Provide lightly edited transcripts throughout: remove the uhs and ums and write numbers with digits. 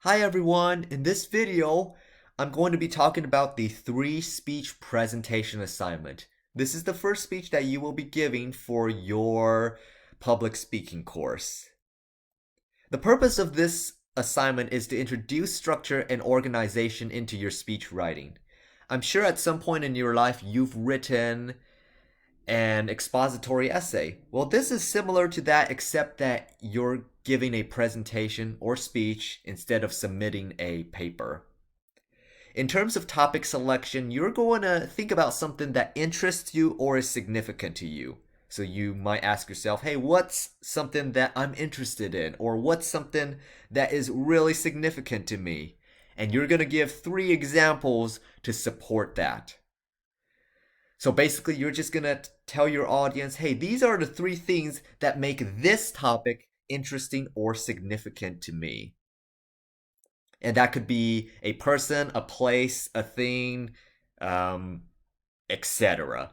Hi everyone, in this video, I'm going to be talking about the 3-speech presentation assignment. This is the first speech that you will be giving for your public speaking course. The purpose of this assignment is to introduce structure and organization into your speech writing. I'm sure at some point in your life you've written an expository essay. Well, this is similar to that except that you're giving a presentation or speech instead of submitting a paper. In terms of topic selection, you're going to think about something that interests you or is significant to you. So you might ask yourself, hey, what's something that I'm interested in? Or what's something that is really significant to me? And you're going to give 3 examples to support that. So basically, you're just going to tell your audience, hey, these are the 3 things that make this topic interesting or significant to me. And that could be a person, a place, a thing, etc.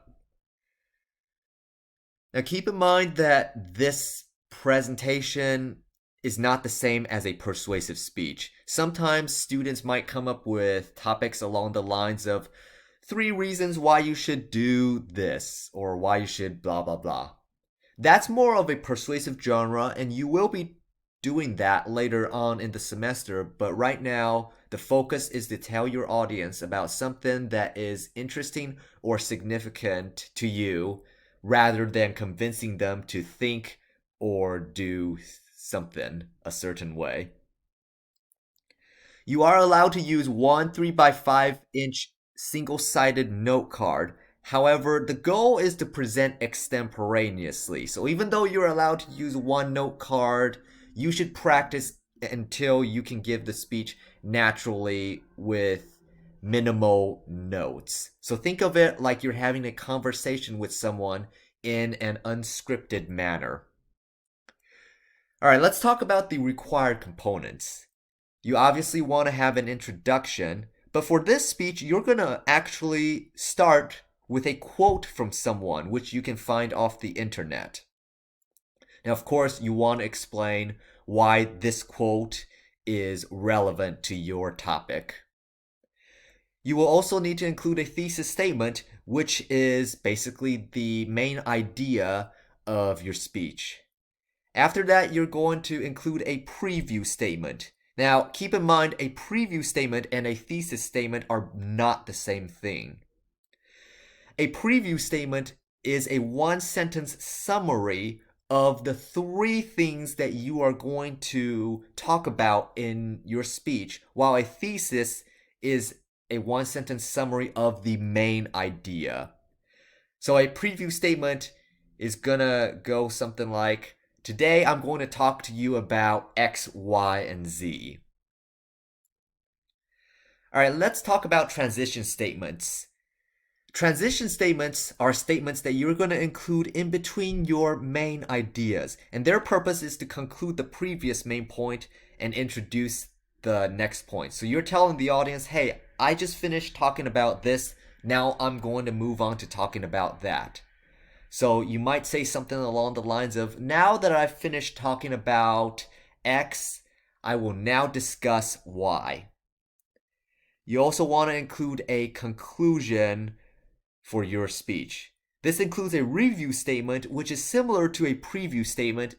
Now, keep in mind that this presentation is not the same as a persuasive speech. Sometimes students might come up with topics along the lines of 3 reasons why you should do this or why you should blah blah blah. That's more of a persuasive genre, and you will be doing that later on in the semester, but right now the focus is to tell your audience about something that is interesting or significant to you rather than convincing them to think or do something a certain way. You are allowed to use one 3x5-inch single-sided note card. However, the goal is to present extemporaneously. So even though you're allowed to use one note card, you should practice until you can give the speech naturally with minimal notes. So think of it like you're having a conversation with someone in an unscripted manner. All right, let's talk about the required components. You obviously want to have an introduction, but for this speech, you're going to actually start with a quote from someone, which you can find off the internet. Now, of course, you want to explain why this quote is relevant to your topic. You will also need to include a thesis statement, which is basically the main idea of your speech. After that, you're going to include a preview statement. Now, keep in mind, a preview statement and a thesis statement are not the same thing. A preview statement is a 1-sentence summary of the 3 things that you are going to talk about in your speech, while a thesis is a 1-sentence summary of the main idea. So a preview statement is gonna go something like, today I'm going to talk to you about X, Y, and Z. All right, let's talk about transition statements. Transition statements are statements that you're going to include in between your main ideas, and their purpose is to conclude the previous main point and introduce the next point. So you're telling the audience, hey, I just finished talking about this, now I'm going to move on to talking about that. So you might say something along the lines of, now that I've finished talking about X, I will now discuss Y. You also want to include a conclusion for your speech. This includes a review statement, which is similar to a preview statement,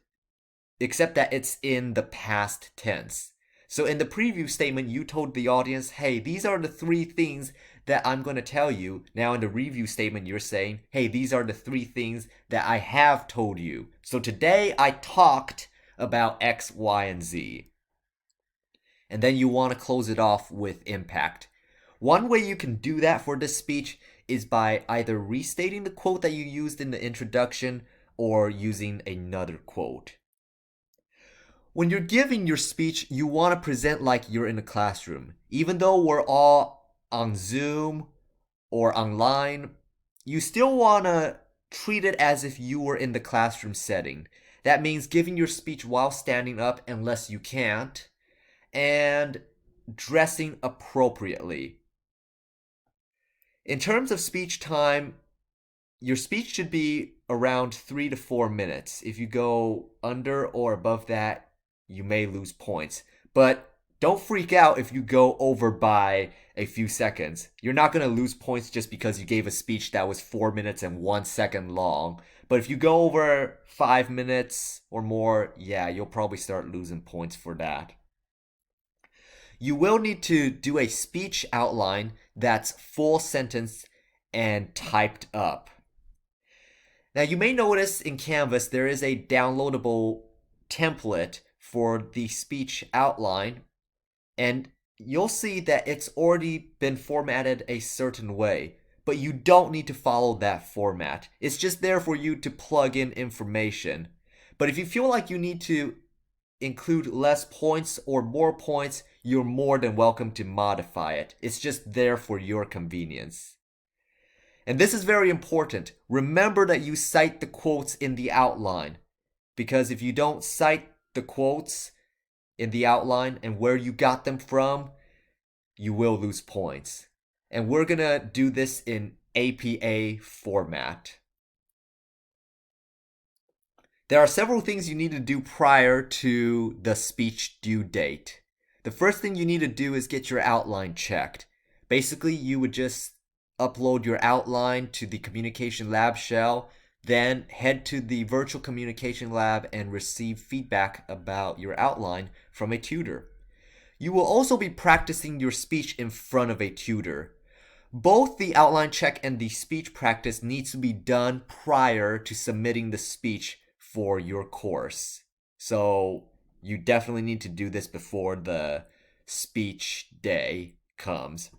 except that it's in the past tense. So in the preview statement, you told the audience, hey, these are the 3 things that I'm going to tell you. Now in the review statement, you're saying, hey, these are the 3 things that I have told you. So today I talked about X, Y, and Z. And then you want to close it off with impact. One way you can do that for this speech is by either restating the quote that you used in the introduction or using another quote. When you're giving your speech, you want to present like you're in a classroom. Even though we're all on Zoom or online, you still want to treat it as if you were in the classroom setting. That means giving your speech while standing up unless you can't, and dressing appropriately. In terms of speech time, your speech should be around 3 to 4 minutes. If you go under or above that, you may lose points. But don't freak out if you go over by a few seconds. You're not going to lose points just because you gave a speech that was 4 minutes and 1 second long. But if you go over 5 minutes or more, yeah, you'll probably start losing points for that. You will need to do a speech outline that's full sentence and typed up. Now, you may notice in Canvas there is a downloadable template for the speech outline, and you'll see that it's already been formatted a certain way, but you don't need to follow that format. It's just there for you to plug in information. But if you feel like you need to include less points or more points, you're more than welcome to modify it. It's just there for your convenience. And this is very important. Remember that you cite the quotes in the outline, because if you don't cite the quotes in the outline and where you got them from, you will lose points. And we're gonna do this in APA format. There are several things you need to do prior to the speech due date. The first thing you need to do is get your outline checked. Basically, you would just upload your outline to the communication lab shell, then head to the virtual communication lab and receive feedback about your outline from a tutor. You will also be practicing your speech in front of a tutor. Both the outline check and the speech practice needs to be done prior to submitting the speech for your course. So you definitely need to do this before the speech day comes.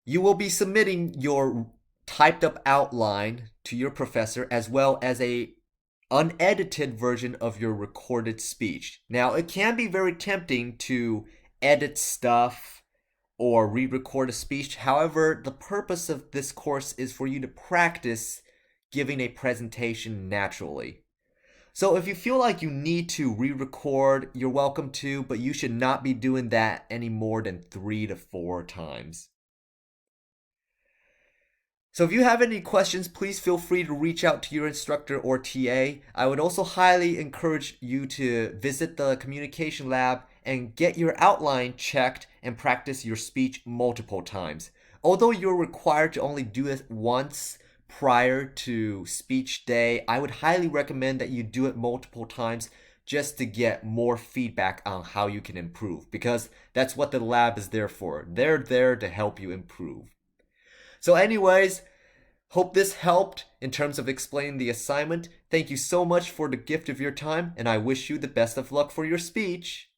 You will be submitting your typed up outline to your professor as well as a unedited version of your recorded speech. Now, it can be very tempting to edit stuff or re-record a speech. However, the purpose of this course is for you to practice giving a presentation naturally. So if you feel like you need to re-record, you're welcome to, but you should not be doing that any more than 3 to 4 times. So if you have any questions, please feel free to reach out to your instructor or TA. I would also highly encourage you to visit the communication lab and get your outline checked and practice your speech multiple times. Although you're required to only do it once prior to speech day, I would highly recommend that you do it multiple times just to get more feedback on how you can improve, because that's what the lab is there for. They're there to help you improve. So anyways, hope this helped in terms of explaining the assignment. Thank you so much for the gift of your time, and I wish you the best of luck for your speech.